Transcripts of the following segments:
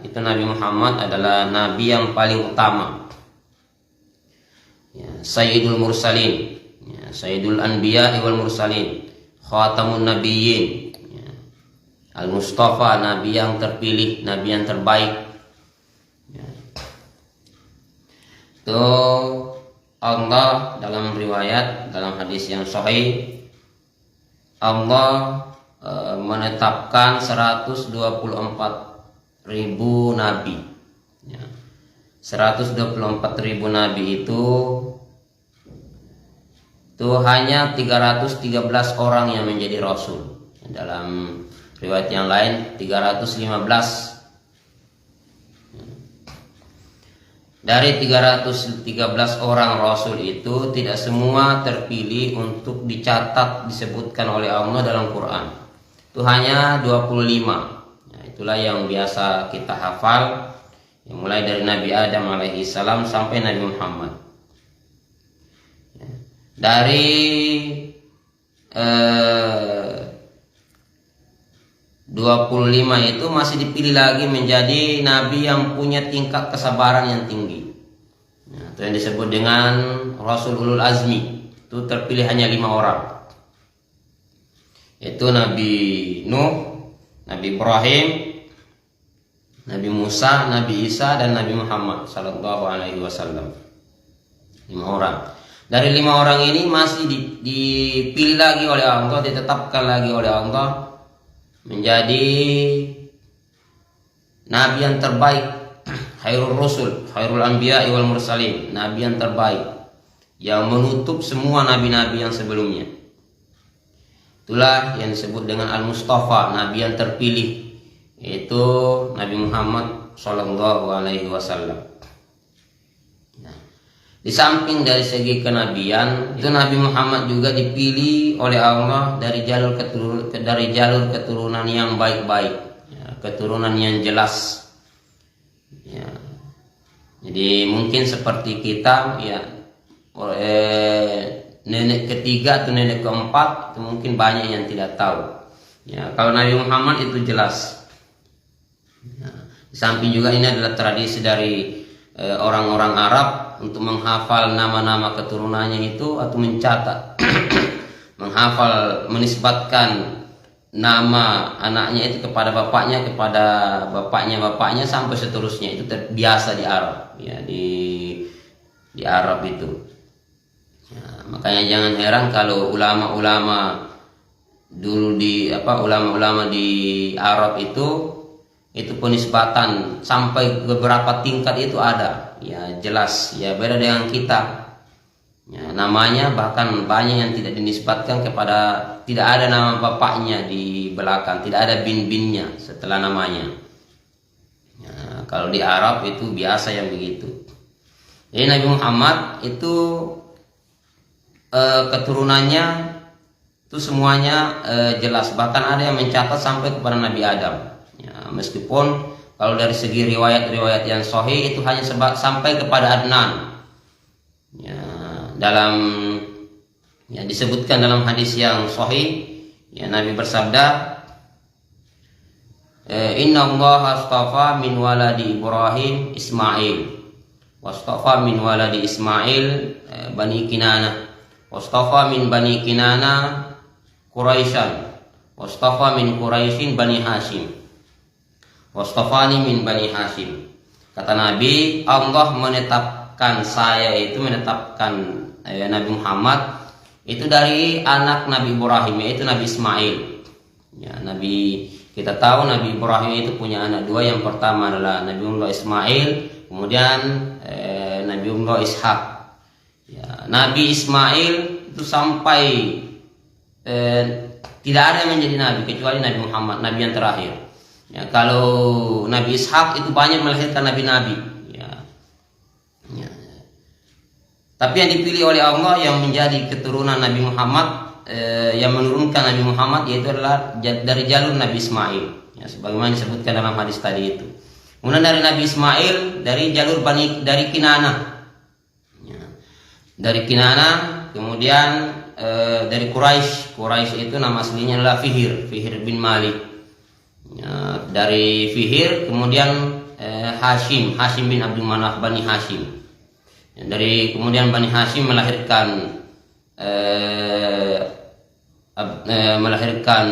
itu Nabi Muhammad adalah Nabi yang paling utama, ya, Sayyidul Mursalin, ya, Sayyidul Anbiya wal Mursalin, Khatamun Nabiyyin, ya, Al-Mustafa, Nabi yang terpilih, Nabi yang terbaik, ya. Itu Allah dalam riwayat, dalam hadis yang sahih, Allah menetapkan 124.000 nabi, ya. 124.000 nabi itu hanya 313 orang yang menjadi rasul. Dalam riwayat yang lain 315. Dari 313 orang rasul itu tidak semua terpilih untuk dicatat disebutkan oleh Allah dalam Quran. Itu hanya 25. Ya, itulah yang biasa kita hafal, yang mulai dari Nabi Adam alaihi salam sampai Nabi Muhammad. Ya. Dari 25 itu masih dipilih lagi menjadi nabi yang punya tingkat kesabaran yang tinggi. Nah, itu yang disebut dengan Rasul Ulul Azmi. Itu terpilih hanya 5 orang. Itu Nabi Nuh, Nabi Ibrahim, Nabi Musa, Nabi Isa, dan Nabi Muhammad sallallahu alaihi wasallam. 5 orang. Dari 5 orang ini masih dipilih lagi oleh Allah, ditetapkan lagi oleh Allah menjadi nabi yang terbaik, khairul rusul, khairul anbiya wal mursalin, nabi yang terbaik yang menutup semua nabi-nabi yang sebelumnya. Itulah yang disebut dengan Al-Mustafa, nabi yang terpilih, yaitu Nabi Muhammad sallallahu alaihi wasallam. Di samping dari segi kenabian, itu Nabi Muhammad juga dipilih oleh Allah dari jalur keturunan yang baik-baik, ya, keturunan yang jelas. Ya. Jadi mungkin seperti kita, ya, nenek ketiga atau nenek keempat itu mungkin banyak yang tidak tahu. Ya, kalau Nabi Muhammad itu jelas. Ya. Di samping juga ini adalah tradisi dari orang-orang Arab untuk menghafal nama-nama keturunannya itu, atau mencatat menghafal, menisbatkan nama anaknya itu kepada bapaknya, bapaknya sampai seterusnya. Itu biasa di Arab, ya, di Arab itu. Ya, makanya jangan heran kalau ulama-ulama dulu ulama-ulama di Arab itu penisbatan sampai beberapa tingkat itu ada, ya, jelas, ya, beda dengan kita. Ya, namanya bahkan banyak yang tidak dinisbatkan kepada, tidak ada nama bapaknya di belakang, tidak ada bin-binnya setelah namanya. Ya, kalau di Arab itu biasa yang begitu. Jadi Nabi Muhammad itu keturunannya itu semuanya jelas, bahkan ada yang mencatat sampai kepada Nabi Adam. Ya, meskipun kalau dari segi riwayat-riwayat yang sahih itu hanya sampai kepada Adnan. Ya, disebutkan dalam hadis yang sahih, ya, Nabi bersabda, Inna Allah astafa min waladi Ibrahim Ismail, wastafa min waladi Ismail Bani Kinana, wastafa min Bani Kinana Quraisyan, wastafa min Quraisyin Bani Hashim, wastafani min Bani Hashim. Kata Nabi, Allah menetapkan Nabi Muhammad itu dari anak Nabi Ibrahim, yaitu Nabi Ismail. Ya, kita tahu Nabi Ibrahim itu punya anak 2. Yang pertama adalah Nabiullah Ismail, kemudian Nabiullah Ishak. Ya, Nabi Ismail itu sampai tidak ada yang menjadi nabi kecuali Nabi Muhammad, nabi yang terakhir. Ya, kalau Nabi Ishak itu banyak melahirkan nabi-nabi. Ya. Ya. Tapi yang dipilih oleh Allah yang menjadi keturunan Nabi Muhammad, yang menurunkan Nabi Muhammad, yaitu adalah dari jalur Nabi Ismail. Ya, sebagaimana disebutkan dalam hadis tadi itu. Kemudian dari Nabi Ismail dari jalur dari Kinana. Ya. Dari Kinana, kemudian dari Quraisy. Quraisy itu nama aslinya adalah Fihir bin Malik. Ya, dari Fihir kemudian Hashim bin Abdul Manaf, Bani Hashim. Dari kemudian Bani Hashim melahirkan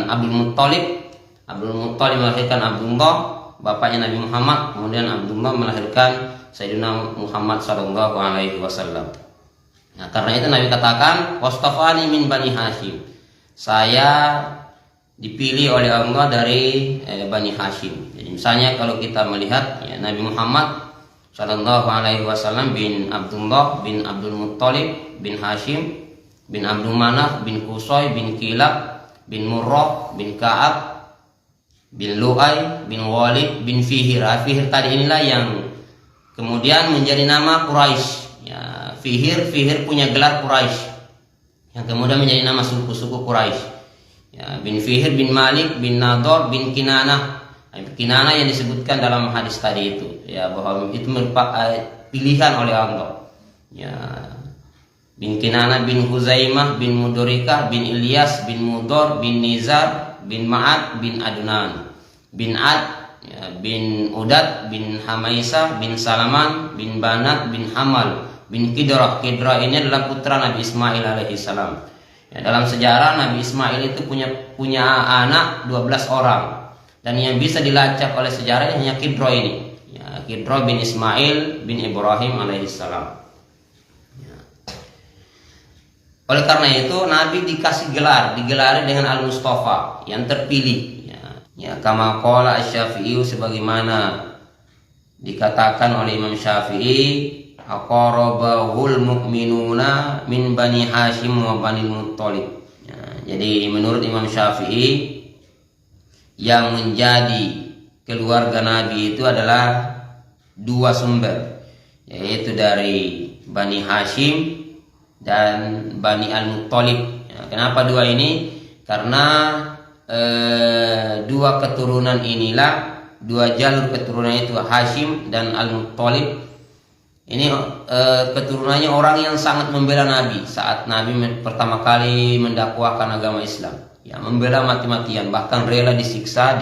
Abdul Muttalib. Abdul Muttalib melahirkan Abdullah, bapaknya Nabi Muhammad. Kemudian Abdullah melahirkan Sayyidina Muhammad sallallahu alaihi wasallam. Nah, karena itu Nabi katakan, "Wastafani min Bani Hashim." Saya dipilih oleh Allah dari Bani Hashim. Jadi misalnya kalau kita melihat ya, Nabi Muhammad sallallahu alaihi wasallam bin Abdullah bin Abdul Muttalib bin Hashim bin Abdul Manaf bin Qusay bin Kilab bin Murrah bin Ka'ab bin Lu'ay bin Walid bin Fihir. Fihir tadi inilah yang kemudian menjadi nama Quraisy. Ya, Fihir punya gelar Quraisy, yang kemudian menjadi nama suku-suku Quraisy. Ya, bin Fihir bin Malik bin Nador bin Kinanah. Kinanah yang disebutkan dalam hadis tadi itu, ya, bahwa itu merupakan pilihan oleh Allah. Ya, bin Kinanah bin Huzaimah bin Mudorikah bin Ilyas bin Mudor bin Nizar bin Ma'ad bin Adnan bin Ad, ya, bin Udad bin Hamaisah bin Salaman bin Banat bin Hamal bin Kidrah. Kidrah ini adalah putra Nabi Ismail alaihissalam. Ya, dalam sejarah Nabi Ismail itu punya anak 12 orang, dan yang bisa dilacak oleh sejarah hanya Kidrah ini. Ya, Kidrah bin Ismail bin Ibrahim alaihissalam. Ya. Oleh karena itu Nabi dikasih digelari dengan Al-Mustafa, yang terpilih. Ya, kama qala Asy-Syafi'i, sebagaimana dikatakan oleh Imam Syafi'i, aqarabahul mu'minuna min Bani Hashim wa Bani Muttalib. Ya, jadi menurut Imam Syafi'i, yang menjadi keluarga Nabi itu adalah dua sumber, yaitu dari Bani Hashim dan Bani Al-Muttalib. Ya, kenapa dua ini? Karena dua keturunan inilah, dua jalur keturunan itu, Hashim dan Al-Muttalib. Ini keturunannya orang yang sangat membela Nabi saat Nabi pertama kali mendakwahkan agama Islam. Ya, membela mati-matian, bahkan rela disiksa,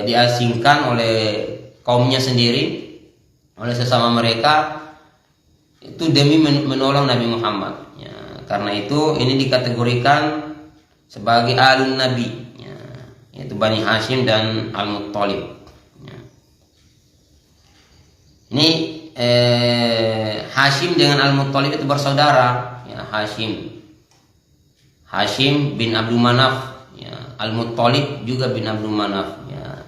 diasingkan oleh kaumnya sendiri, oleh sesama mereka, itu demi menolong Nabi Muhammad. Ya, karena itu ini dikategorikan sebagai alun Nabi, ya, yaitu Bani Hashim dan Al-Muttalib. Ya. Ini Hashim dengan Al-Muttalib itu bersaudara. Ya, Hashim bin Abdul Manaf, ya, Al-Muttalib juga bin Abdul Manaf. Ya.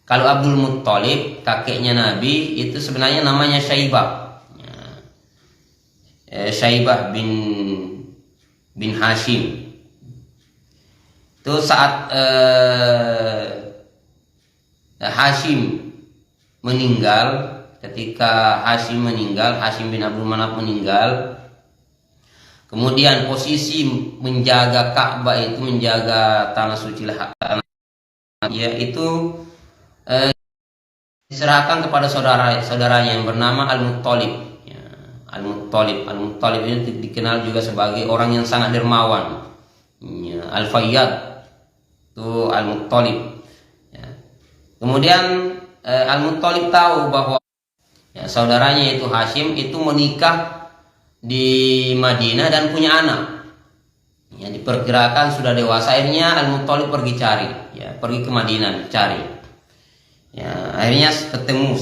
Kalau Abdul Muttalib, kakeknya Nabi, itu sebenarnya namanya Syaibah. Ya. Syaibah bin Hashim. Itu saat Hashim meninggal, ketika Hashim bin Abdul Manaf meninggal, kemudian posisi menjaga Ka'bah itu, menjaga tanah suci yaitu diserahkan kepada saudaranya yang bernama Al-Muttalib. Ya, Al-Muttalib ini dikenal juga sebagai orang yang sangat dermawan. Ya, Al-Fayyad itu Al-Muttalib. Ya. Kemudian Al-Muttalib tahu bahwa ya, saudaranya itu Hashim itu menikah di Madinah dan punya anak. Ya, diperkirakan sudah dewasa. Akhirnya Al-Muttalib pergi ke Madinah cari. Ya, akhirnya ketemu,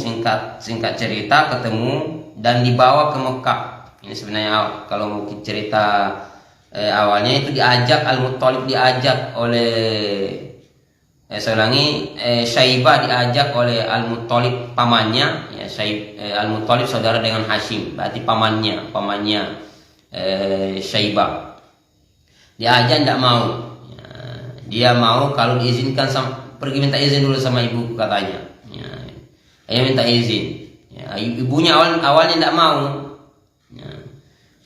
singkat cerita ketemu dan dibawa ke Mekah. Ini sebenarnya kalau mau cerita awalnya itu Al-Muttalib diajak oleh Syaibah diajak oleh Al-Muttalib pamannya. Ya, Al-Muttalib saudara dengan Hashim, berarti pamannya Syaibah. Diajak tidak mau. Ya, dia mau kalau diizinkan pergi minta izin dulu sama ibu katanya. Ya, dia minta izin. Ya, ibunya awalnya tidak mau. Ya,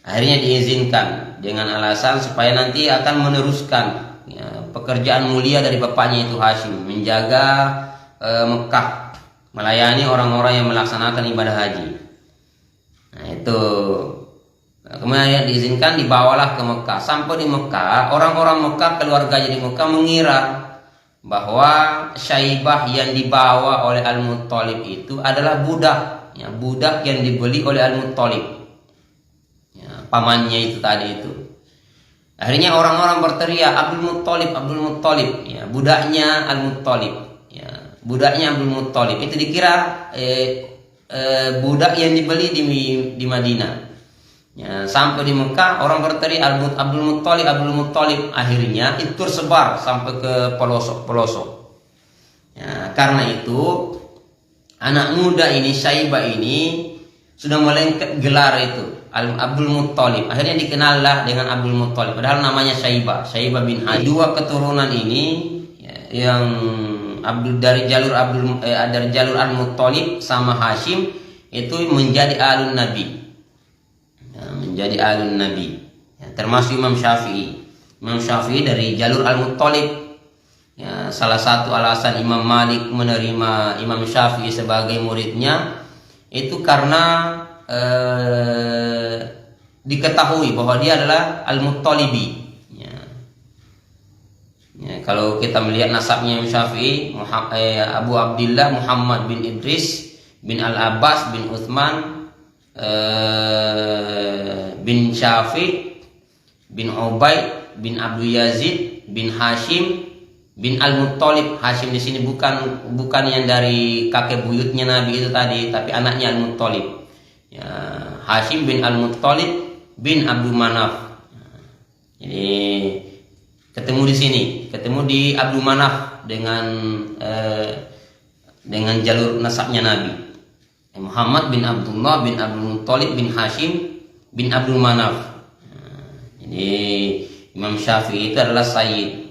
akhirnya diizinkan dengan alasan supaya nanti akan meneruskan ya, pekerjaan mulia dari bapaknya itu Hashim, menjaga Mekah, melayani orang-orang yang melaksanakan ibadah haji. Nah itu, kemudian diizinkan, dibawalah ke Mekah. Sampai di Mekah, orang-orang Mekah, keluarganya di Mekah mengira bahwa Syaibah yang dibawa oleh Al-Muttalib itu adalah budak, ya, budak yang dibeli oleh Al-Muttalib, ya, pamannya itu tadi itu. Akhirnya orang-orang berteriak, Abdul Muttalib, Abdul Muttalib, ya, budaknya Al-Muttalib, ya, budaknya Abdul Muttalib. Itu dikira budak yang dibeli di Madinah. Ya, sampai di Mekah orang berteriak Abdul Muttalib, Abdul Muttalib. Akhirnya itu tersebar sampai ke pelosok-pelosok. Ya, karena itu anak muda ini, Syaibah ini sudah melengket gelar itu Abdul Muttalib. Akhirnya dikenallah dengan Abdul Muttalib. Padahal namanya Syaibah bin Hashim. Dua keturunan ini, ya, yang dari jalur Al-Muttalib sama Hashim itu menjadi alun Nabi. Ya, menjadi alun Nabi. Ya, termasuk Imam Syafi'i. Imam Syafi'i dari jalur Al-Muttalib. Ya, salah satu alasan Imam Malik menerima Imam Syafi'i sebagai muridnya itu karena diketahui bahwa dia adalah Al-Muttalibi. Ya. Ya, kalau kita melihat nasabnya Imam Syafi'i, Abu Abdillah Muhammad bin Idris bin Al-Abbas bin Uthman bin Syafi' bin Ubaid bin Abdul Yazid bin Hashim bin Al-Muttalib. Hashim di sini bukan yang dari kakek buyutnya Nabi itu tadi, tapi anaknya Al-Muttalib. Ya, Hashim bin Al-Muttalib bin Abdul Manaf. Jadi ketemu di sini, ketemu di Abdul Manaf dengan jalur nasabnya Nabi. Muhammad bin Abdullah bin Abdul Muttalib bin Hashim bin Abdul Manaf. Jadi Imam Syafi'i itu adalah Sayyid.